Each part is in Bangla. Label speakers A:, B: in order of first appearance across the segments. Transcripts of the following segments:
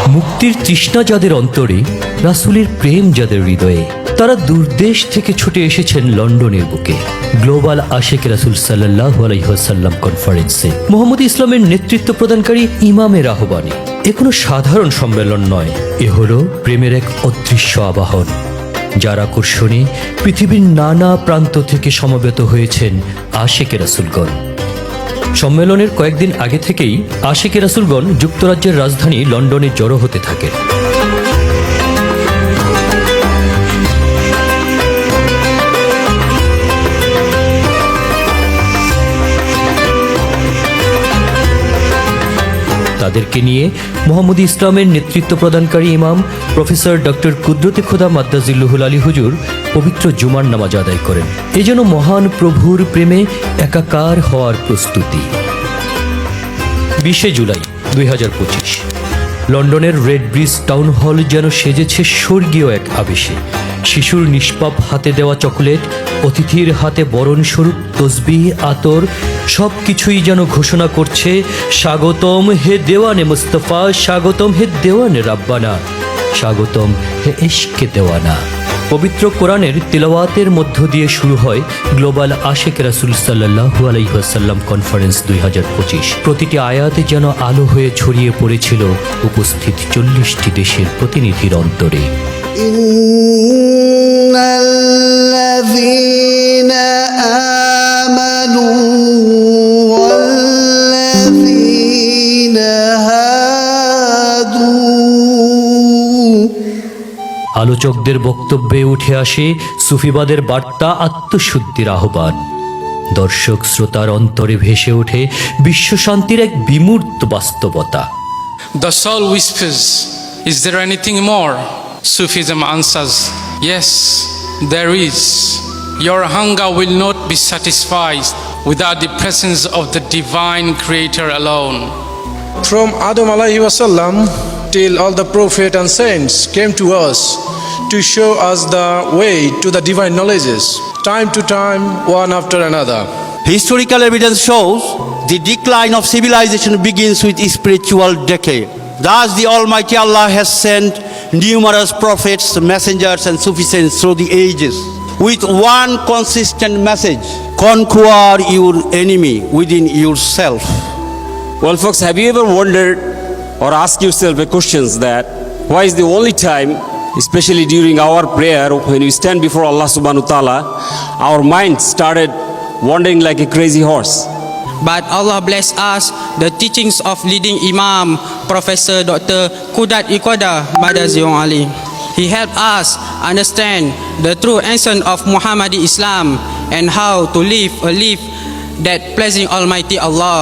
A: মুক্তির তৃষ্ণা যাদের অন্তরে, রাসূলের প্রেম যাদের হৃদয়ে, তারা দূরদেশ থেকে ছুটে এসেছেন লন্ডনের বুকে গ্লোবাল আশিক রাসূল সাল্লাল্লাহু আলাইহি ওয়াসাল্লাম কনফারেন্সে মুহাম্মদ ইসলামের নেতৃত্ব প্রদানকারী ইমামের আহ্বানে। এ কোনো সাধারণ সম্মেলন নয়, এ হলো প্রেমের এক অদৃশ্য আবাহন, যার আকর্ষণে পৃথিবীর নানা প্রান্ত থেকে সমবেত হয়েছেন আশিকে রাসূলগণ। সম্মেলনের কয়েকদিন আগে থেকেই আশিকে রাসূলগণ যুক্তরাজ্যের রাজধানী লন্ডনে জড়ো হতে থাকে। তাদেরকে নিয়ে মুহাম্মদ ইসলামের নেতৃত্ব প্রদানকারী ইমাম প্রফেসর ডক্টর কুদরতে খোদা মাদ্দাজিল্লুহুল আলী হুজুর পবিত্র জুমার নামাজ আদায় করেন। এ যেন মহান প্রভুর প্রেমে একাকার হওয়ার প্রস্তুতি। 20 জুলাই 2025 লন্ডনের রেড ব্রিজ টাউন হল যেন সেজেছে স্বর্গীয় এক আবেশে। শিশুর নিষ্পাপ হাতে দেওয়া চকোলেট, অতিথির হাতে বরণস্বরূপ তসবিহ, আতর, সব কিছুই যেন ঘোষণা করছে, স্বাগতম হে দেওয়ানে মুস্তফা, স্বাগতম হে দেওয়ানে রাব্বানা, স্বাগতম হে ইশকে দেওয়ানা। পবিত্র কোরআনের তিলাওয়াতের মধ্য দিয়ে শুরু হয় গ্লোবাল আশিক রাসূল সাল্লাল্লাহু আলাইহি ওয়াসাল্লাম কনফারেন্স 2025। প্রতিটি আয়াতে যেন আলো হয়ে ছড়িয়ে পড়েছিল উপস্থিত 40টি দেশের প্রতিনিধির অন্তরে।
B: ইন্নাল্লাযীনা আমানু ওয়াল্লাযীনা হাদু।
A: আলোচকদের বক্তব্যে উঠে আসে সুফিবাদের বার্তা, আত্মশুদ্ধির আহ্বান। দর্শক শ্রোতার অন্তরে ভেসে ওঠে বিশ্বশান্তির এক বিমূর্ত বাস্তবতা।
C: The soul whispers, is there anything more? Sufism answers, yes, there is. Your hunger will not be satisfied without the presence of the divine creator alone.
D: From Adam alayhi wasallam till all the prophets and saints came to us to show us the way to the divine knowledges, time to time, one after another.
E: Historical evidence shows the decline of civilization begins with spiritual decay. Thus, the Almighty Allah has sent numerous prophets, messengers, and Sufi saints through the ages with one consistent message: conquer your enemy within yourself.
F: Well, folks, have you ever wondered or asked yourself a question that why is the only time, especially during our prayer, when we stand before Allah subhanahu wa ta'ala, our mind started wandering like a crazy horse?
G: But Allah bless us the teachings of leading Imam, Professor Dr. Kudat Iqada Madazion Ali. He helped us understand the true essence of Muhammadi Islam and how to live a life that pleasing Almighty Allah.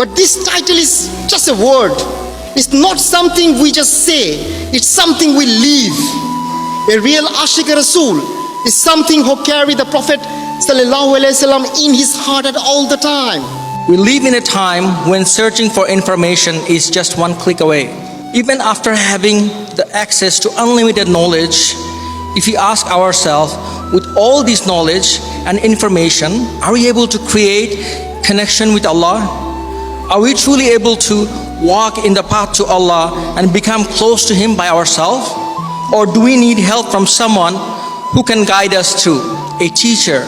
B: But this title is just a word. It's not something we just say. It's something we live. A real Ashik Rasul is something who carry the Prophet sallallahu alaihi wasallam in his heart at all the time.
H: We live in a time when searching for information is just one click away. Even after having the access to unlimited knowledge, if we ask ourselves, with all this knowledge and information, are we able to create connection with Allah? Are we truly able to walk in the path to Allah and become close to Him by ourselves? Or do we need help from someone who can guide us to a teacher,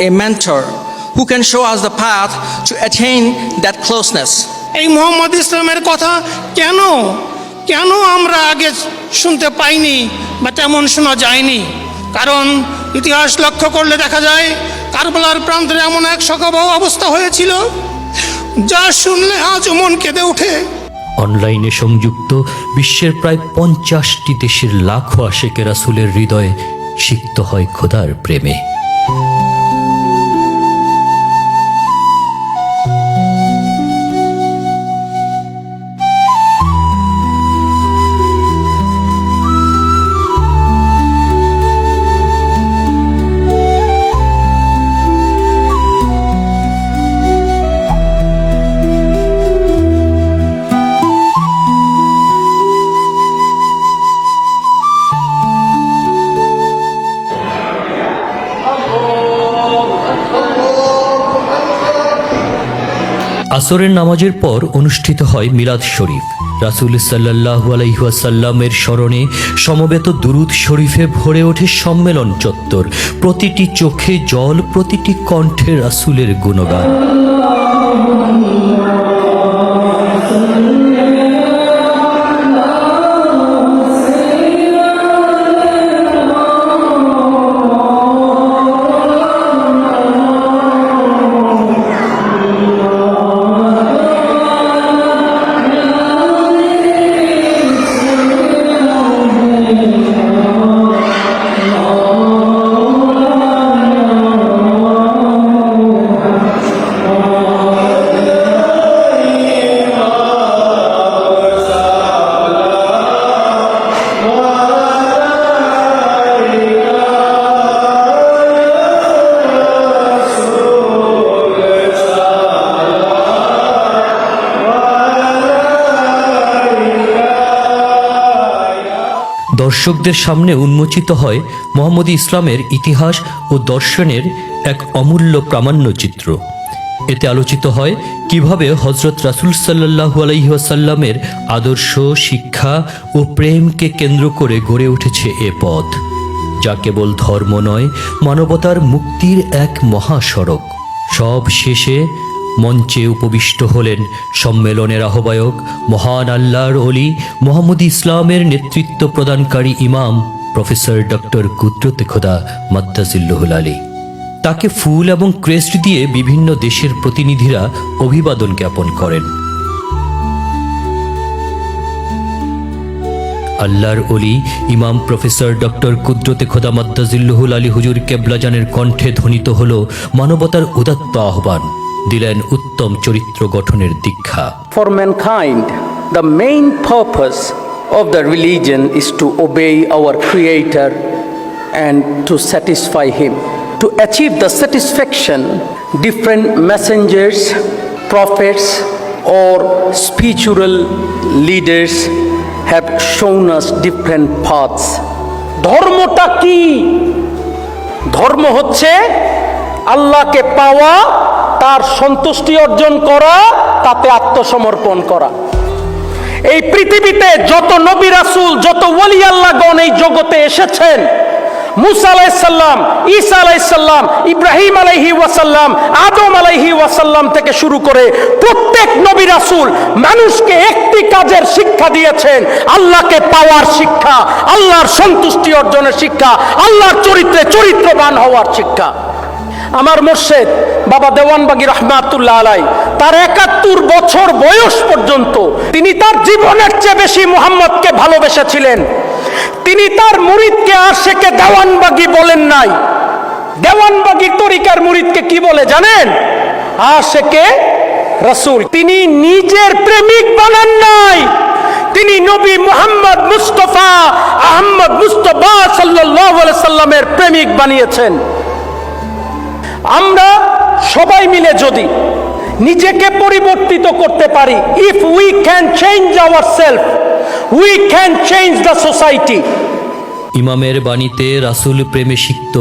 H: a mentor, who can show us the path to attain that closeness?
I: এই মুহাম্মদ ইসলামের কথা কেন কেন আমরা আগে শুনতে পাইনি বা তেমন শোনা যায়নি? কারণ ইতিহাস লক্ষ্য করলে দেখা যায় কারবালার প্রান্তে এমন এক শোকাবহ অবস্থা হয়েছিল যা শুনলে আজ মন কেঁদে ওঠে।
A: অনলাইনে সংযুক্ত বিশ্বের প্রায় 50টি দেশের লাখো আশিকে রাসূলের হৃদয়ে সিক্ত হয় খোদার প্রেমে। আসরের নামাজের পর অনুষ্ঠিত হয় মিলাদ শরীফ। রাসূল সাল্লাল্লাহু আলাইহি ওয়াসাল্লামের স্মরণে সমবেত দুরূদ শরীফে ভরে ওঠে সম্মেলন চত্বর। প্রতিটি চোখে জল, প্রতিটি কণ্ঠে রাসূলের গুণগান। দর্শকদের সামনে উন্মোচিত হয় মুহাম্মদী ইসলামের ইতিহাস ও দর্শনের এক অমূল্য প্রামাণ্যচিত্র। এতে আলোচিত হয় কিভাবে হযরত রাসূল সাল্লাল্লাহু আলাইহি ওয়াসাল্লামের আদর্শ, শিক্ষা ও প্রেমকে কেন্দ্র করে গড়ে উঠেছে এ পথ, যা কেবল ধর্ম নয়, মানবতার মুক্তির এক মহাসড়ক। সব শেষে মঞ্চে উপবিষ্ট হলেন সম্মেলনের আহ্বায়ক, মহান আল্লাহর ওলি, মুহাম্মদী ইসলামের নেতৃত্ব প্রদানকারী ইমাম প্রফেসর ডক্টর কুদরতে খোদা মাদ্দাজিল্লুহুল আলী। তাকে ফুল এবং ক্রেস্ট দিয়ে বিভিন্ন দেশের প্রতিনিধিরা অভিবাদন জ্ঞাপন করেন। আল্লাহর ওলি ইমাম প্রফেসর ডক্টর কুদরতে খোদা মাদ্দাজিল্লুহুল আলী হুজুর কেবলাজানের কণ্ঠে ধ্বনিত হল মানবতার উদাত্ত আহ্বান, দিলেন উত্তম চরিত্র গঠনের দীক্ষা।
J: For mankind, the main purpose of the religion is to obey our Creator and to satisfy Him. To achieve the satisfaction, different messengers, prophets, or spiritual leaders have shown us different paths. ধর্মটা কি? ধর্ম হচ্ছে আল্লাহকে পাওয়া, তার সন্তুষ্টি অর্জন করা, তাতে আত্মসমর্পণ করা। এই পৃথিবীতে যত নবী রাসূল, যত ওলি আল্লাহগণ এই জগতে এসেছেন, মুসা আলাইহিস সালাম, ঈসা আলাইহিস সালাম, ইব্রাহিম আলাইহি ওয়াসাল্লাম, আদম আলাইহি ওয়াসাল্লাম থেকে শুরু করে প্রত্যেক নবী রাসূল মানুষকে একটি কাজের শিক্ষা দিয়েছেন, আল্লাহকে পাওয়ার শিক্ষা, আল্লাহর সন্তুষ্টি অর্জনের শিক্ষা, আল্লাহর চরিত্রে চরিত্রবান হওয়ার শিক্ষা। আমার মুর্শিদ বাবা দেওয়ানবাগী রাহমাতুল্লাহ আলাই, তার ৭১ বছর বয়স পর্যন্ত তিনি তার জীবনের চেয়ে বেশি মুহাম্মদকে ভালোবেসেছিলেন। তিনি তার মুরিদকে আশেকে দেওয়ানবাগী বলেন নাই। দেওয়ানবাগী তরিকার মুরিদকে কি বলে জানেন? আশেকে রাসূল। তিনি নিজের প্রেমিক বানান নাই, তিনি নবী মুহাম্মদ মুস্তাফা আহমদ মুস্তাফা সাল্লাল্লাহু আলাইহি সাল্লামের প্রেমিক বানিয়েছেন। আমরা সবাই মিলে যদি নিজেকে পরিবর্তিত করতে পারি, if we can change ourself, we can change the society.
A: ইমামের বাণীতে রাসূল প্রেমে সিক্ত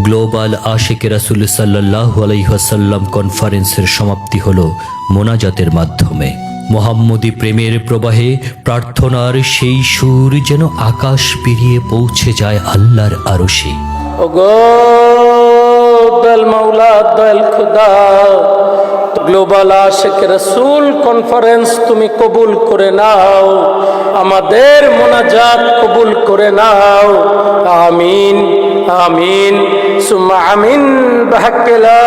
A: গ্লোবাল আশিকে রাসূল সাল্লাল্লাহু আলাইহি ওয়াসাল্লাম কনফারেন্সের সমাপ্তি হলো মোনাজাতের মাধ্যমে। মুহাম্মদী প্রেমের প্রবাহে প্রার্থনার সেই সুর যেন আকাশ পেরিয়ে পৌঁছে যায় আল্লাহর আরশে।
J: ওগো দয়াল মাওলা, দয়াল খোদা, গ্লোবাল আশিক রাসূল কনফারেন্স তুমি কবুল করে নাও, আমাদের মোনাজাত কবুল করে নাও। আমিন আমিন সুম্মা আমিন বিহাক্কি লা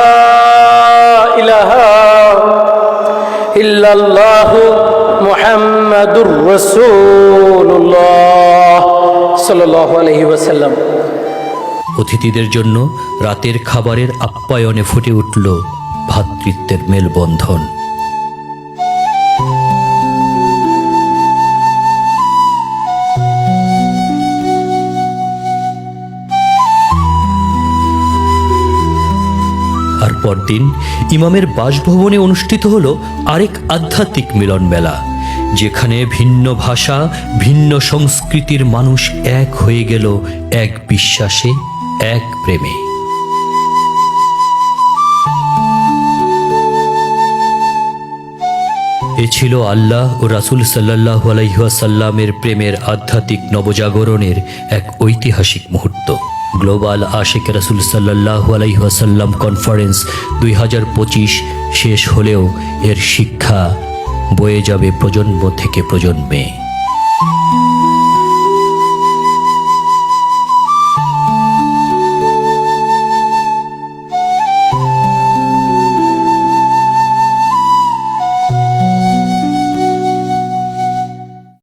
J: ইলাহা ইল্লাল্লাহু মুহাম্মাদুর রাসূলুল্লাহ সাল্লাল্লাহু আলাইহি ওয়াসাল্লাম।
A: অতিথিদের জন্য রাতের খাবারের আপ্যায়নে ফুটে উঠল ভ্রাতৃত্বের মেলবন্ধন। আর পরদিন ইমামের বাসভবনে অনুষ্ঠিত হলো আরেক আধ্যাত্মিক মিলন মেলা, যেখানে ভিন্ন ভাষা, ভিন্ন সংস্কৃতির মানুষ এক হয়ে গেল এক বিশ্বাসে, এক প্রেমে। এ ছিল আল্লাহ ও রাসূল সাল্লাল্লাহু আলাইহি ওয়াসাল্লামের প্রেমের আধ্যাত্মিক নবজাগরণের এক ঐতিহাসিক মুহূর্ত। গ্লোবাল আশিক রাসূল সাল্লাল্লাহু আলাইহি ওয়াসাল্লাম কনফারেন্স 2025 শেষ হলেও এর শিক্ষা বয়ে যাবে প্রজন্ম থেকে প্রজন্মে।